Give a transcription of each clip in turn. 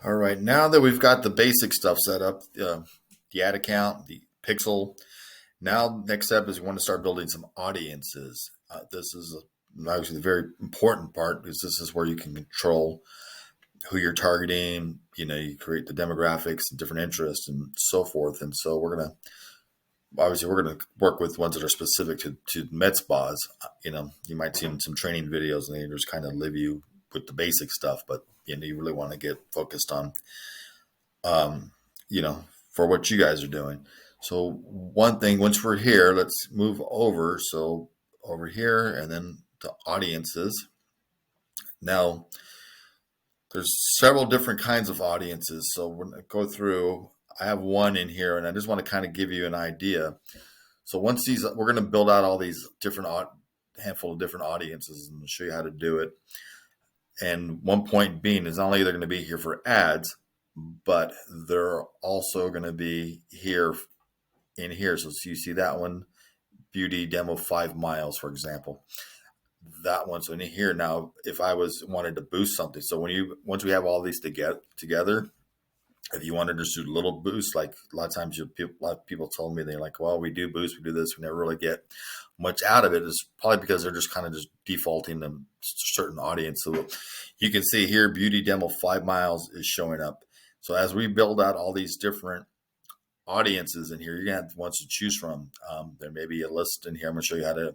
All right, now that we've got the basic stuff set up, the ad account, the pixel, now next step is we want to start building some audiences. This is obviously the very important part because this is where you can control who you're targeting. You create the demographics and different interests and so forth. And so we're gonna work with ones that are specific to med spas. You might see some training videos and they just kind of leave you with the basic stuff, but you really want to get focused on um, for what you guys are doing. So one thing, once we're here, let's move over. So over here and then to audiences. Now there's several different kinds of audiences. So we're going to go through. I have one in here and I just want to kind of give you an idea. So once we're going to build out all these different handful of different audiences and show you how to do it. And one point being is not only they're going to be here for ads, but they're also going to be here in here. So you see that one, beauty demo 5 miles, for example. That one. So in here now, if I wanted to boost something, so once we have all these together, if you wanted to do a little boost, like a lot of times a lot of people told me they're like, well, we do boost, we do this, we never really get much out of it. Is probably because they're just kind of just defaulting to certain audience. So you can see here, beauty demo 5 miles is showing up. So as we build out all these different audiences in here, you're gonna have ones to choose from. There may be a list in here. I'm gonna show you how to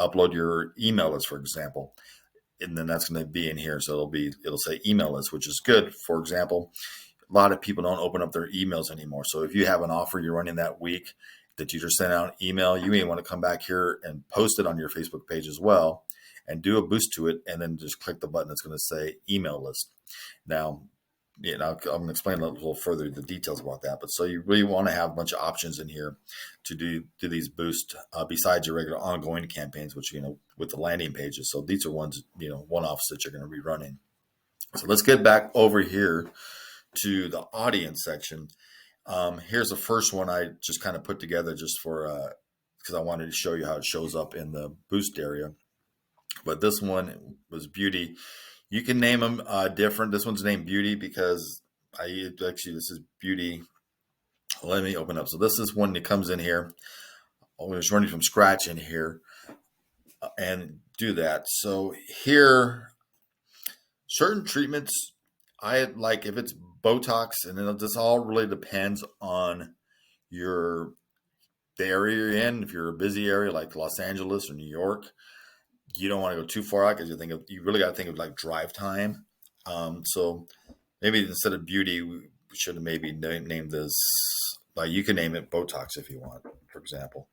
upload your email list, for example, and then that's going to be in here. So it'll say email list, which is good. For example, a lot of people don't open up their emails anymore. So if you have an offer you're running that week that you just sent out an email, you may want to come back here and post it on your Facebook page as well and do a boost to it. And then just click the button that's going to say email list. Now, I'm going to explain a little further the details about that. But so you really want to have a bunch of options in here to do these boosts besides your regular ongoing campaigns, which, with the landing pages. So these are ones, one-offs that you're going to be running. So let's get back over here to the audience section. Here's the first one I just kind of put together just for because I wanted to show you how it shows up in the boost area. But this one was beauty. You can name them different. This one's named beauty because this is beauty. Let me open up. So this is one that comes in here. I'm just running from scratch in here and do that. So here, certain treatments I like if it's Botox, and then this all really depends on the area you're in. If you're a busy area like Los Angeles or New York, you don't want to go too far out because you really got to think of like drive time. So maybe instead of beauty, we should have maybe named this. Like you can name it Botox if you want, for example.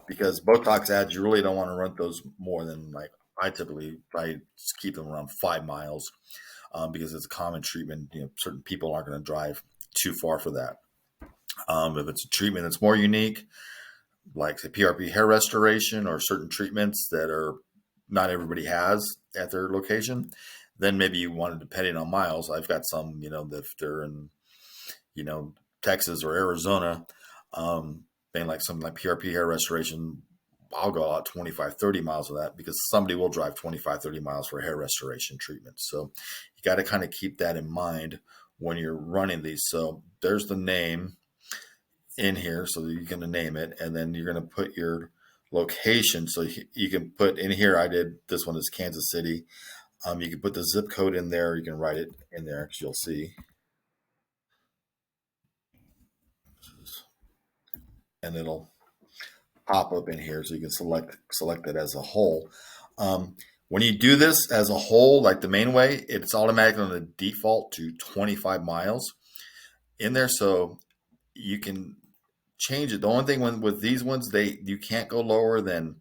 Because Botox ads, you really don't want to run those more than like I just keep them around 5 miles because it's a common treatment. Certain people aren't going to drive too far for that. If it's a treatment that's more unique, like the PRP hair restoration or certain treatments that are not everybody has at their location, then maybe you want to, depending on miles. I've got some, that if they're in, Texas or Arizona, being like something like PRP hair restoration, I'll go out 25, 30 miles of that because somebody will drive 25, 30 miles for hair restoration treatment. So you got to kind of keep that in mind when you're running these. So there's the name in here, so you're going to name it, and then you're going to put your location. So you can put in here, this one is Kansas City. You can put the zip code in there. You can write it in there because you'll see. And it'll pop up in here so you can select it as a whole. When you do this as a whole, like the main way, it's automatically on the default to 25 miles in there. So you can change it. The only thing with these ones, you can't go lower than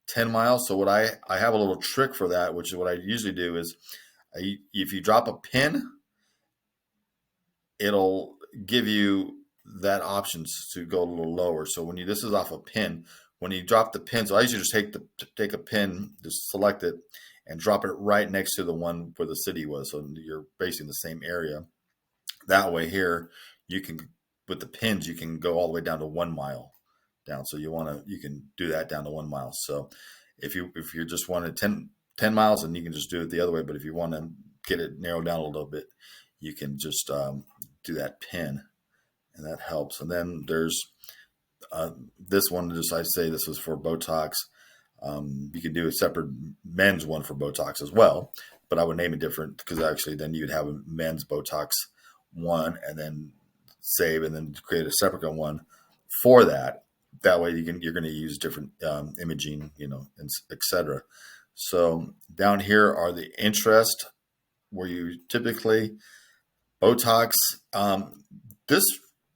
10 miles. So what I have a little trick for that, which is what I usually do is if you drop a pin, it'll give you that options to go a little lower. So this is off a pin, when you drop the pin, so I usually just take a pin, just select it and drop it right next to the one where the city was. So you're basically in the same area. That way here, with the pins, you can go all the way down to 1 mile down. So you can do that down to 1 mile. So if you just wanted 10 miles, then you can just do it the other way. But if you want to get it narrowed down a little bit, you can just do that pin, and that helps. And then there's this one, just I say this was for Botox. You could do a separate men's one for Botox as well, but I would name it different because actually then you'd have a men's Botox one and then save and then create a separate one for that. That way you're going to use different imaging, and etc. So down here are the interest where you typically Botox. This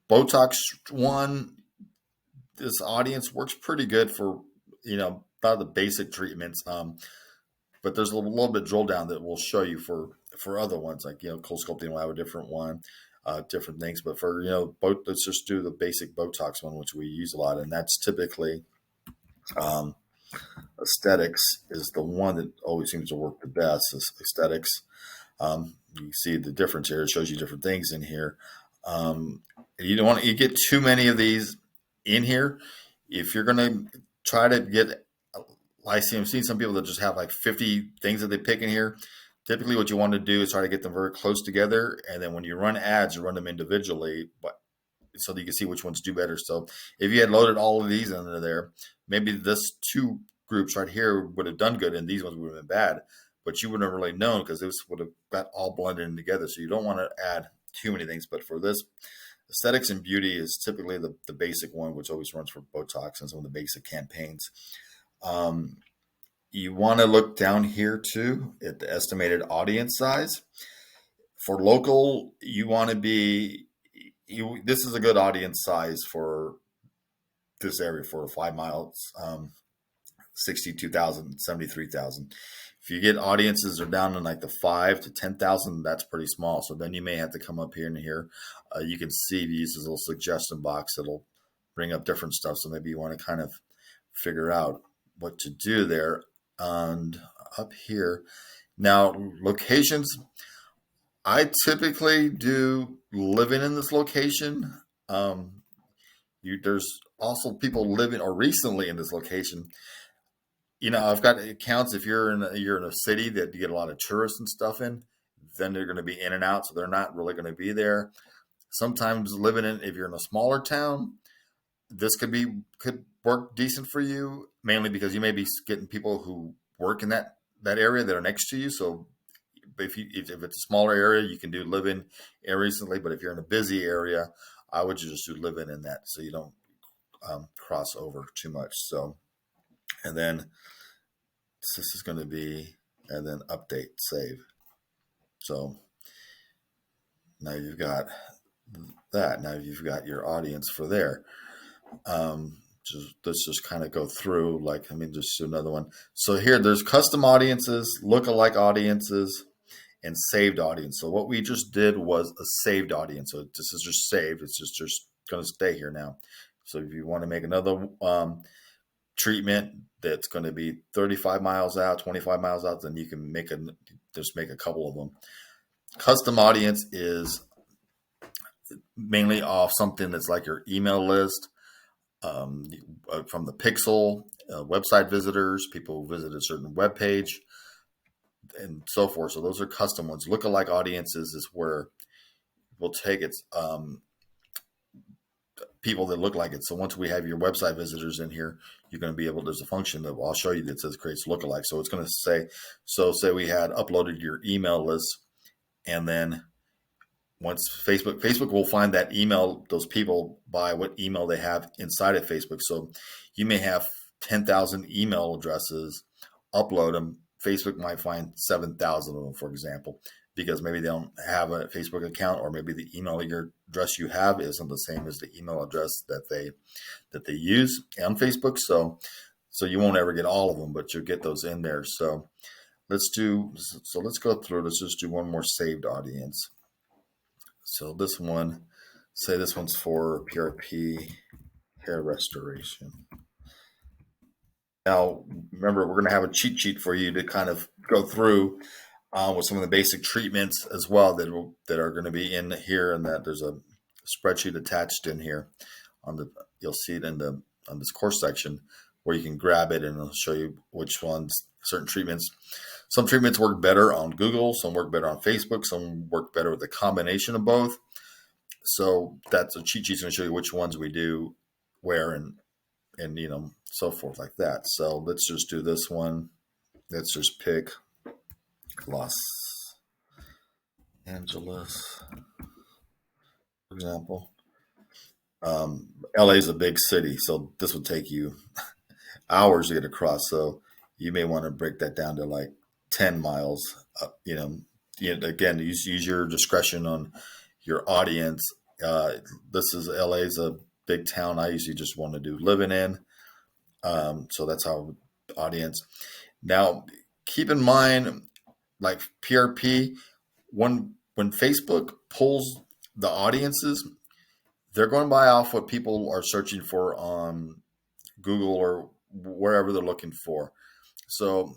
Botox one, this audience works pretty good for, about the basic treatments. But there's a little bit drill down that we'll show you for other ones, like, cold sculpting will have a different one, different things. But for, let's just do the basic Botox one, which we use a lot. And that's typically, aesthetics is the one that always seems to work the best, is aesthetics. You see the difference here. It shows you different things in here. You don't want to get too many of these in here. If you're going to try to get, I've seen some people that just have like 50 things that they pick in here. Typically what you want to do is try to get them very close together. And then when you run ads, you run them individually, but so that you can see which ones do better. So if you had loaded all of these under there, maybe this two groups right here would have done good and these ones would have been bad, but you wouldn't have really known because this would have got all blended in together. So you don't want to add too many things. But for this, aesthetics and beauty is typically the basic one, which always runs for Botox and some of the basic campaigns. You want to look down here too at the estimated audience size. For local, you want to be, this is a good audience size for this area for 5 miles, 62,000, 73,000. If you get audiences are down in like the 5 to 10,000, that's pretty small. So then you may have to come up here and here. You can see he uses a little suggestion box that'll bring up different stuff. So maybe you want to kind of figure out what to do there. And up here, now locations, I typically do living in this location. There's also people living or recently in this location. I've got accounts. If you're in a city that you get a lot of tourists and stuff in, then they're going to be in and out, so they're not really going to be there. Sometimes if you're in a smaller town, this could work decent for you, mainly because you may be getting people who work in that area that are next to you. So if it's a smaller area, you can do live in recently. But if you're in a busy area, I would just do live in that so you don't cross over too much. So, and then this is going to be, and then update, save. So now you've got that. Now you've got your audience for there. Let's just kind of go through, just do another one. So here, there's custom audiences, lookalike audiences, and saved audience. So what we just did was a saved audience. So this is just saved. It's just going to stay here now. So if you want to make another treatment that's going to be 35 miles out, 25 miles out, then you can just make a couple of them. Custom audience is mainly off something that's like your email list, from the Pixel, website visitors, people who visit a certain web page, and so forth. So those are custom ones. Lookalike audiences is where we'll take it, people that look like it. So once we have your website visitors in here, you're going to be able, there's a function that I'll show you that says creates lookalike. So it's going to say, say we had uploaded your email list, and then once Facebook will find that email, those people by what email they have inside of Facebook. So you may have 10,000 email addresses, upload them. Facebook might find 7,000 of them, for example, because maybe they don't have a Facebook account, or maybe the email address you have isn't the same as the email address that they use on Facebook. So you won't ever get all of them, but you'll get those in there. So let's go through. Let's just do one more saved audience. So this one, say this one's for PRP hair restoration. Now, remember, we're going to have a cheat sheet for you to kind of go through with some of the basic treatments as well that are going to be in here, and that there's a spreadsheet attached in here. You'll see it on this course section where you can grab it, and it'll show you which ones, certain treatments. Some treatments work better on Google, some work better on Facebook, some work better with a combination of both. So that's a cheat sheet's going to show you which ones we do where and so forth like that. So let's just do this one. Let's just pick Los Angeles, for example. LA is a big city, so this would take you hours to get across. So you may want to break that down to like 10 miles. Again, use your discretion on your audience. This is LA is a big town. I usually just want to do living in. So that's how audience. Now, keep in mind, like PRP, when Facebook pulls the audiences, they're going by off what people are searching for on Google or wherever they're looking for. So,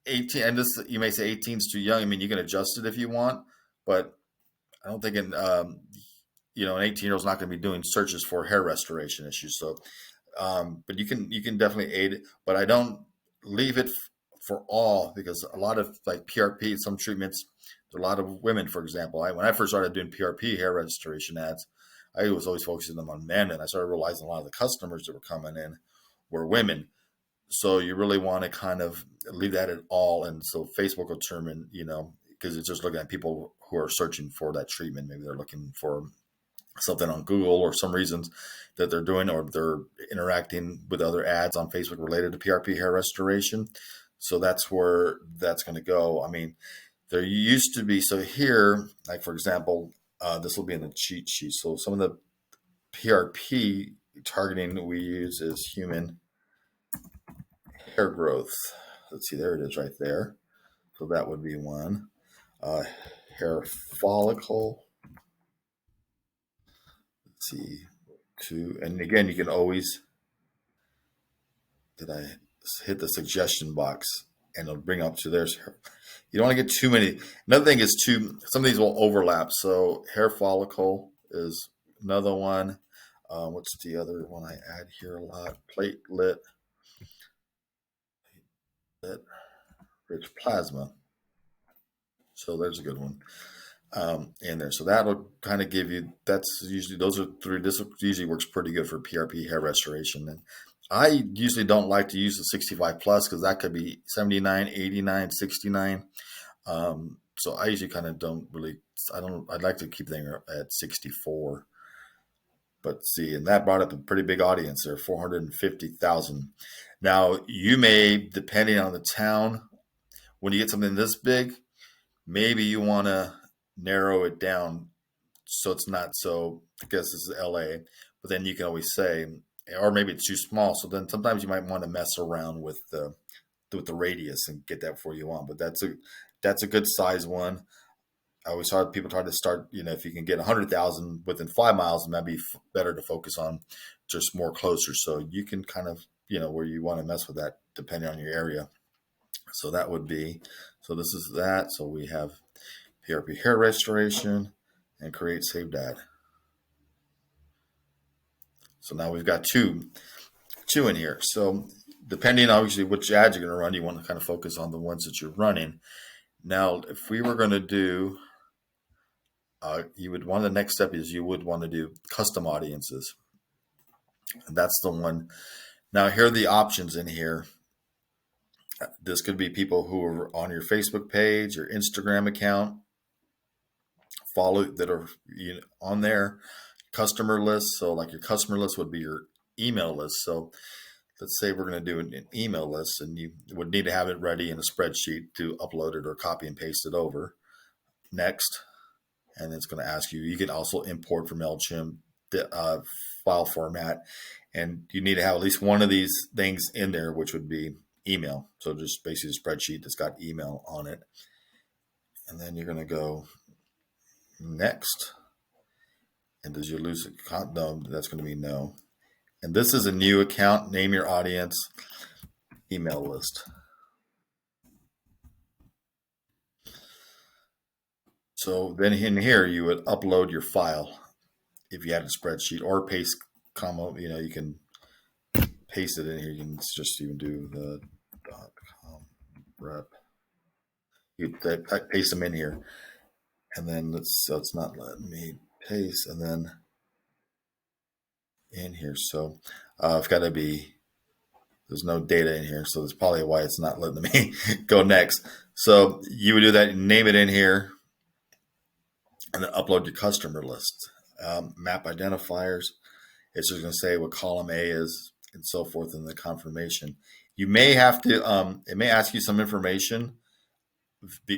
18, and this, you may say 18 is too young. I mean, you can adjust it if you want, but I don't think an 18-year-old's not going to be doing searches for hair restoration issues. So, but you can definitely aid it, but I don't leave it for all, because a lot of like PRP, some treatments, there are a lot of women, for example. When I first started doing PRP hair restoration ads, I was always focusing them on men, and I started realizing a lot of the customers that were coming in were women. So you really want to kind of leave that at all. And so Facebook will determine, because it's just looking at people who are searching for that treatment. Maybe they're looking for something on Google or some reasons that they're doing, or they're interacting with other ads on Facebook related to PRP hair restoration. So that's where that's going to go. I mean, there used to be, so here, like for example, this will be in the cheat sheet. So some of the PRP targeting we use is human hair growth. Let's see, there it is right there. So that would be one. Hair follicle. Let's see, two. And again, you can always, did I hit the suggestion box and it'll bring up to there. You don't want to get too many. Another thing is some of these will overlap. So hair follicle is another one. What's the other one I add here a lot? Platelet rich plasma. So there's a good one in there. So that'll kind of give you, those are three. This usually works pretty good for PRP hair restoration. And I usually don't like to use the 65 plus, because that could be 79, 89, 69. So I usually kind of I'd like to keep them at 64. But see, and that brought up a pretty big audience there, 450,000. Now, you may, depending on the town, when you get something this big, maybe you want to narrow it down so it's not so, because this is LA, but then you can always say, or maybe it's too small. So then sometimes you might want to mess around with the radius and get that before you want. But that's a good size one. I always heard people try to start, if you can get 100,000 within 5 miles, it might be better to focus on just more closer. So you can kind of, where you want to mess with that depending on your area. So that would be, so this is that. So we have PRP hair restoration and create saved ad. So now we've got two in here. So depending obviously which ads you're going to run, you want to kind of focus on the ones that you're running. Now, if we were going to do, the next step is you would want to do custom audiences. And that's the one. Now, here are the options in here. This could be people who are on your Facebook page, your Instagram account, that are on their customer list. So like your customer list would be your email list. So let's say we're going to do an email list, and you would need to have it ready in a spreadsheet to upload it or copy and paste it over. Next. And it's going to ask you, you can also import from MailChimp the file format. And you need to have at least one of these things in there, which would be email. So just basically a spreadsheet that's got email on it. And then you're going to go next. And does you lose it? No, that's going to be no. And this is a new account. Name your audience, email list. So then in here, you would upload your file if you had a spreadsheet, or paste, you can paste it in here. You can just even do the rep. I paste them in here, and then it's not letting me paste, and then in here. So I've got to be. There's no data in here, so that's probably why it's not letting me go next. So you would do that, name it in here, and then upload your customer list. Map identifiers. It's just going to say what column A is and so forth in the confirmation. You may have to, it may ask you some information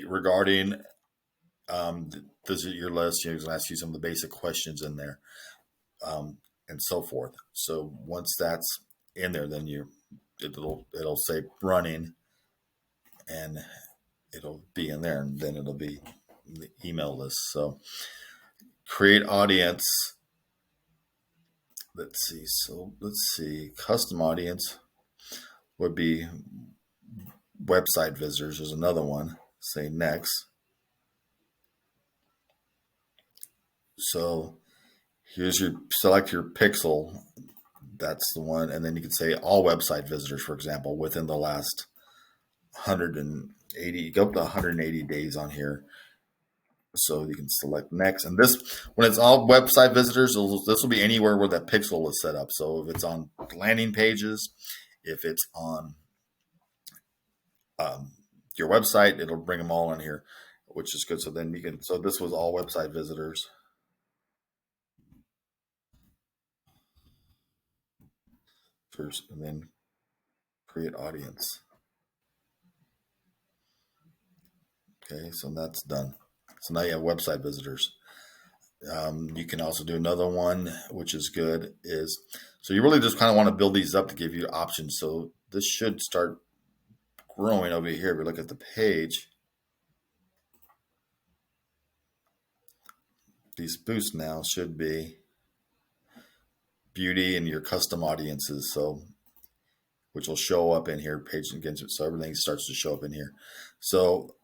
regarding this is your list. It's going to ask you some of the basic questions in there and so forth. So once that's in there, then it'll say running and it'll be in there, and then it'll be the email list. So create audience. Let's see. So let's see. Custom audience would be website visitors. There's another one. Say next. So here's select your pixel. That's the one. And then you can say all website visitors, for example, within the last 180, go up to 180 days on here. So you can select next. And this, when it's all website visitors, this will be anywhere where that pixel is set up. So if it's on landing pages, if it's on your website, it'll bring them all in here, which is good. So then you can, so this was all website visitors. First, and then create audience. Okay, so that's done. So now you have website visitors. You can also do another one, which is good, is so you really just kind of want to build these up to give you options. So this should start growing over here. If you look at the page, these boosts now should be beauty and your custom audiences. So which will show up in here, page engagement. So everything starts to show up in here. So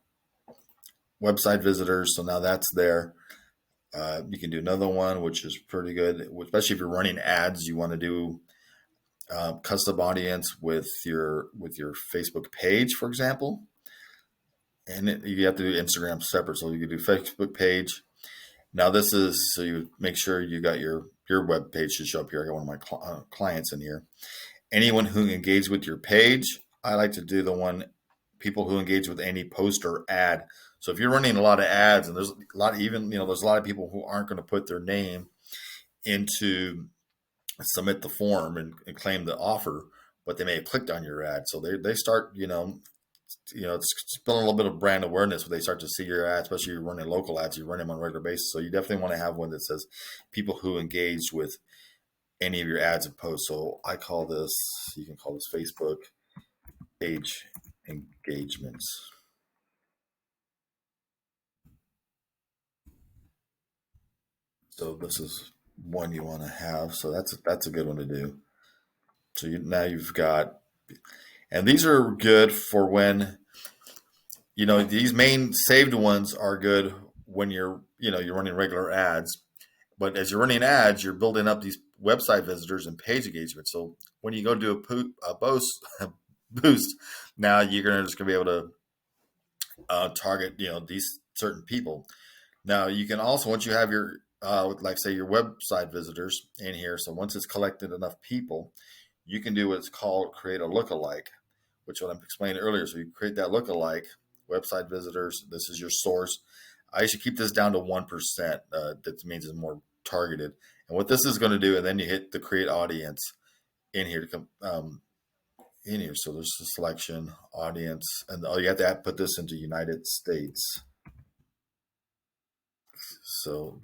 website visitors. So now that's there. You can do another one, which is pretty good, especially if you're running ads. You want to do custom audience with your Facebook page, for example, and you have to do Instagram separate. So you can do Facebook page. Now this is so you make sure you got your web page should show up here. I got one of my clients in here. Anyone who engaged with your page, I like to do the one people who engage with any post or ad. So if you're running a lot of ads, and there's a lot, there's a lot of people who aren't going to put their name into submit the form and claim the offer, but they may have clicked on your ad. So they start, it's building a little bit of brand awareness when they start to see your ads, especially if you're running local ads, you run them on a regular basis. So you definitely want to have one that says people who engaged with any of your ads and posts. So I call this, you can call this Facebook page engagements. So this is one you want to have. So that's a good one to do. So now you've got, and these are good for when, these main saved ones are good when you're running regular ads. But as you're running ads, you're building up these website visitors and page engagement. So when you go do a boost, now you're just going to be able to target, these certain people. Now you can also, once you have your, like say your website visitors in here. So once it's collected enough people, you can do what's called create a lookalike, which what I'm explaining earlier. So you create that lookalike website visitors. This is your source. I should keep this down to 1%. That means it's more targeted. And what this is going to do, and then you hit the create audience in here to come in here. So there's the selection audience, and you have to put this into United States. So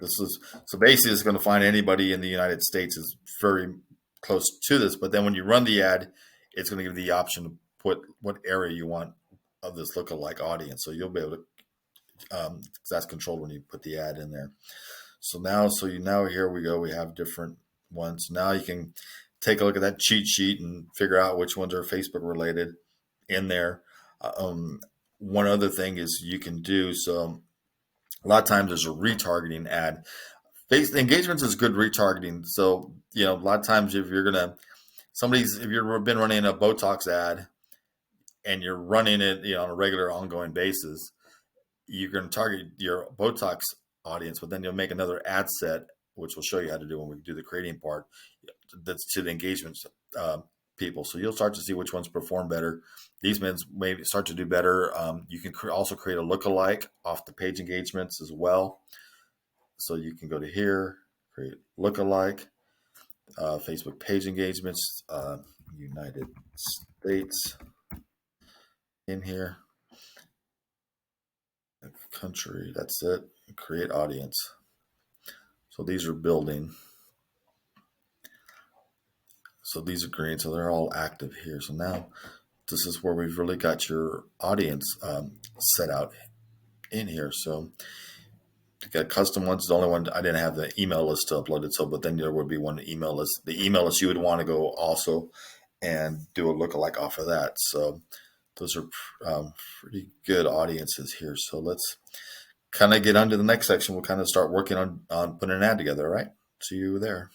basically it's going to find anybody in the United States is very close to this. But then when you run the ad, it's going to give you the option to put what area you want of this lookalike audience. So you'll be able to, that's controlled when you put the ad in there. So now here we go. We have different ones. Now you can take a look at that cheat sheet and figure out which ones are Facebook related in there. One other thing is you can do, so a lot of times there's a retargeting ad. Engagements is good retargeting. So, a lot of times if you've been running a Botox ad, and you're running it, on a regular ongoing basis, you're going to target your Botox audience, but then you'll make another ad set, which will show you how to do when we do the creating part. That's to the engagement people. So you'll start to see which ones perform better. These ones maybe start to do better. You can also create a lookalike off the page engagements as well. So you can go to here, create lookalike, Facebook page engagements, United States in here, country, that's it, create audience. So these are building. So these are green, so they're all active here. So now this is where we've really got your audience set out in here. So you got custom ones. The only one I didn't have the email list uploaded. So, but then there would be one email list. The email list you would want to go also and do a lookalike off of that. So those are pretty good audiences here. So let's kind of get on to the next section. We'll kind of start working on putting an ad together. All right. See you there.